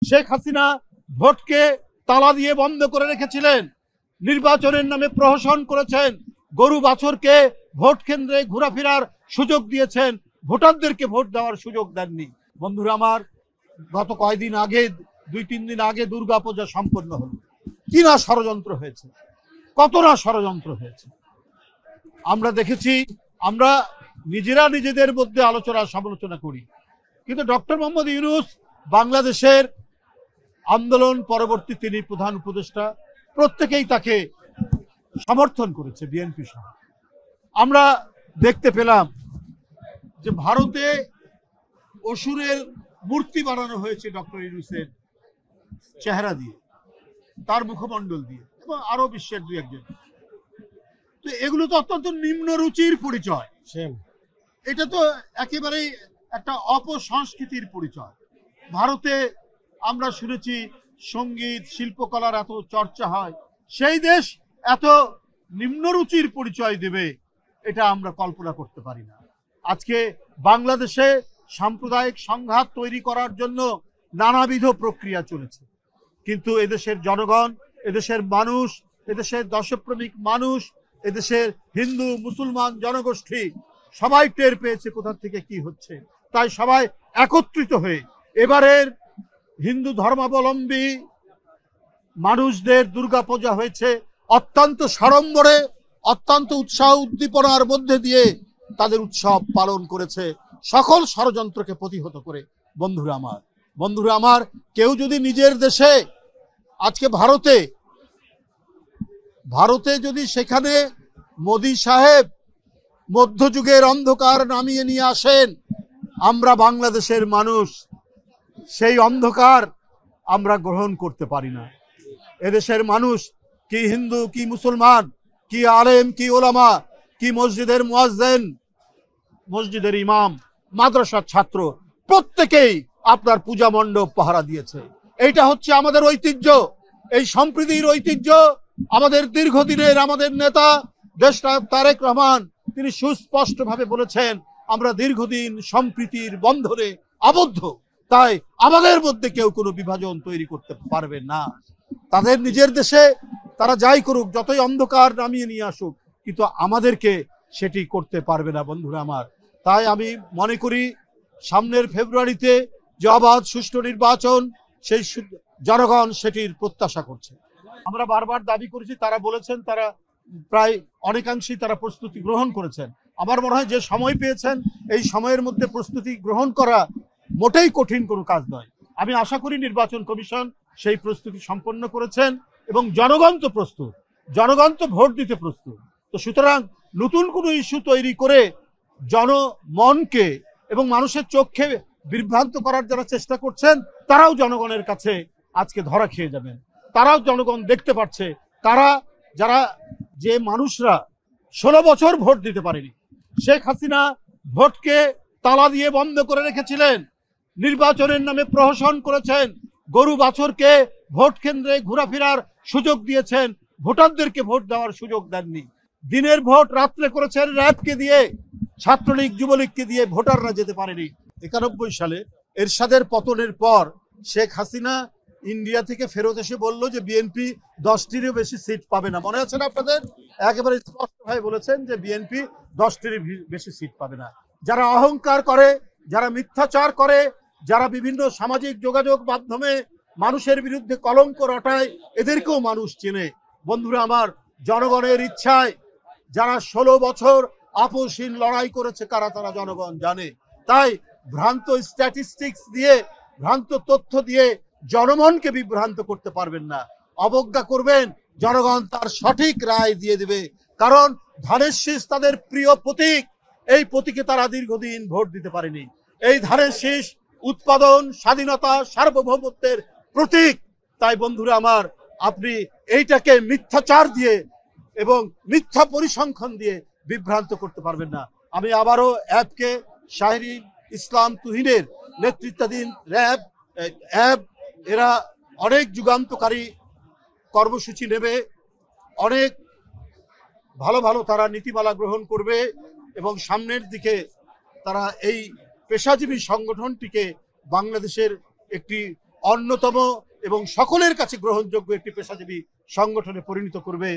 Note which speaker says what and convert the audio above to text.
Speaker 1: শেখ হাসিনা ভোটকে তালা দিয়ে বন্ধ করে রেখেছিলেন, নির্বাচনের নামে প্রহসন করেছেন, গরু বাছরকে ভোট কেন্দ্রে ঘোরাফেরার সুযোগ দিয়েছেন, ভোটারদেরকে ভোট দেওয়ার সুযোগ দেননি। বন্ধুরা আমার, গত কয়েকদিন আগে, 2-3 দিন আগে দুর্গাপূজা সম্পন্ন হলো। কি না ষড়যন্ত্র হয়েছে, কত না ষড়যন্ত্র হয়েছে আমরা দেখেছি। আমরা নিজেরা নিজেদের মধ্যে আলোচনা সমালোচনা করি, কিন্তু ডক্টর মোহাম্মদ ইউনূস বাংলাদেশের আন্দোলন পরবর্তী তিনি প্রধান উপদেষ্টা, প্রত্যেকেই তাকে সমর্থন করেছে, বিএনপি সহ। আমরা দেখতে পেলাম যে ভারতে অসুরের মূর্তি বানানো হয়েছে ডক্টর ইউনূসের চেহারা দিয়ে, তার মুখমণ্ডল দিয়ে, এবং আরো বিশ্বের 2-1 জন। তো এগুলো তো অত্যন্ত নিম্ন রুচির পরিচয়। এটা তো একেবারেই একটা অপসংস্কৃতির পরিচয়। ভারতে আমরা শুনেছি সঙ্গীত শিল্পকলার এত চর্চা হয়, সেই দেশ এত নিম্নরুচির পরিচয় দেবে, এটা আমরা কল্পনা করতে পারি না। আজকে বাংলাদেশে সাম্প্রদায়িক সংঘাত তৈরি করার জন্য নানাবিধ প্রক্রিয়া চলেছে, কিন্তু এদেশের জনগণ, এদেশের মানুষ, এদেশের দেশপ্রেমিক মানুষ, এদেশের হিন্দু মুসলমান জনগোষ্ঠী সবাই টের পেয়েছে কোথা থেকে কি হচ্ছে। তাই সবাই একত্রিত হয়ে এবারের হিন্দু ধর্মাবলম্বী মানুষদের দুর্গাপূজা হয়েছে অত্যন্ত সাড়ম্বরে, অত্যন্ত উৎসাহ উদ্দীপনার মধ্যে দিয়ে তাদের উৎসব পালন করেছে, সকল ষড়যন্ত্রকে প্রতিহত করে। বন্ধুরা আমার, কেউ যদি নিজের দেশে, আজকে ভারতে যদি সেখানে মোদি সাহেব মধ্যযুগের অন্ধকার নামিয়ে নিয়ে আসেন, আমরা বাংলাদেশের মানুষ সেই অন্ধকার আমরা গ্রহণ করতে পারি না। এদেশের মানুষ, কি হিন্দু কি মুসলমান, কি আলেম কি ওলামা, কি মসজিদের মুয়াজ্জিন, মসজিদের ইমাম, মাদ্রাসার ছাত্র, প্রত্যেকেই আপনার পূজা মণ্ডপ পাহারা দিয়েছে। এইটা হচ্ছে আমাদের ঐতিহ্য, এই সম্প্রীতির ঐতিহ্য। আমাদের দীর্ঘদিনের আমাদের নেতা দেশনায়ক তারেক রহমান তিনি সুস্পষ্টভাবে বলেছেন, আমরা দীর্ঘদিন সম্প্রীতির বন্ধনে আবদ্ধ, তাই আমাদের মধ্যে কেউ কোনো বিভাজন তৈরি করতে পারবে না। তাদের নিজের দেশে তারা যাই করুক, যতই অন্ধকার নামিয়ে নিয়ে আসুক, কিন্তু আমাদেরকে সেটি করতে পারবে না। বন্ধুরা আমার, তাই আমি মনে করি সামনের ফেব্রুয়ারিতে যে অবাধ সুষ্ঠু নির্বাচন, সেই জনগণ সেটির প্রত্যাশা করছে। আমরা বারবার দাবি করেছি, তারা বলেছেন তারা প্রায় অনেকাংশেই তারা প্রস্তুতি গ্রহণ করেছেন। আমার মনে হয় যে সময় পেয়েছেন, এই সময়ের মধ্যে প্রস্তুতি গ্রহণ করা মোটেই কঠিন কোনো কাজ নয়। আমি আশা করি নির্বাচন কমিশন সেই প্রস্তুতি সম্পন্ন করেছেন, এবং জনগণ তো প্রস্তুত, জনগণ তো ভোট দিতে প্রস্তুত। তো সুতরাং নতুন কোনো ইস্যু তৈরি করে জনমনকে এবং মানুষের চোখে বিভ্রান্ত করার যারা চেষ্টা করছেন, তারাও জনগণের কাছে আজকে ধরা খেয়ে যাবেন। তারাও, জনগণ দেখতে পাচ্ছে, যারা যে মানুষরা 16 বছর ভোট দিতে পারেনি, শেখ হাসিনা ভোটকে তালা দিয়ে বন্ধ করে রেখেছিলেন, নির্বাচনের নামে প্রহসন করেছেন, গরু বাছরকে ভোট কেন্দ্রে ঘোরাফেরার সুযোগ দিয়েছেন, ভোটারদেরকে ভোট দেওয়ার সুযোগ দেননি। দিনের ভোট রাত্রে করেছেন র্যাবকে দিয়ে, ছাত্রলীগ যুবলীগকে দিয়ে, ভোটাররা যেতে পারেনি। 91 সালে এরশাদের পতনের পর শেখ হাসিনা ইন্ডিয়া থেকে ফেরত এসে বলল যে বিএনপি 10টিরও বেশি সিট পাবে না। মনে আছে না আপনাদের? একেবারে স্পষ্টভাবে বলেছেন যে বিএনপি 10টির বেশি সিট পাবে না। যারা অহংকার করে, যারা মিথ্যাচার করে, যারা বিভিন্ন সামাজিক যোগাযোগ মাধ্যমে মানুষের বিরুদ্ধে কলঙ্ক রটায়, এদেরকেও মানুষ চেনে। বন্ধুরা আমার, জনগণের ইচ্ছায় যারা 16 বছর আপোষহীন লড়াই করেছে কারা, তারা জনগণ জানে। তাই ভ্রান্ত স্ট্যাটিস্টিক্স দিয়ে, ভ্রান্ত তথ্য দিয়ে জনমনকে বিভ্রান্ত করতে পারবেন না। অবজ্ঞা করবেন, জনগণ তার সঠিক রায় দিয়ে দেবে। কারণ ধানের শীষ তাদের প্রিয় প্রতীক, এই প্রতীকে তারা দীর্ঘদিন ভোট দিতে পারেনি। এই ধানের শীষ উৎপাদন, স্বাধীনতা, সার্বভৌমত্বের প্রতীক। তাই বন্ধুরা আমার, আপনি এইটাকে মিথ্যাচার দিয়ে এবং মিথ্যা পরিসংখ্যান দিয়ে বিভ্রান্ত করতে পারবেন না। আমি আবারও অ্যাবকে, শাহরিন ইসলাম তুহিনের নেতৃত্বাধীন অ্যাব এরা অনেক যুগান্তকারী কর্মসূচি নেবে, অনেক ভালো ভালো তারা নীতিমালা গ্রহণ করবে, এবং সামনের দিকে তারা এই পেশাজীবী সংগঠনটিকে বাংলাদেশের একটি অন্যতম এবং সকলের কাছে গ্রহণযোগ্য একটি পেশাজীবী সংগঠনে পরিণত করবে।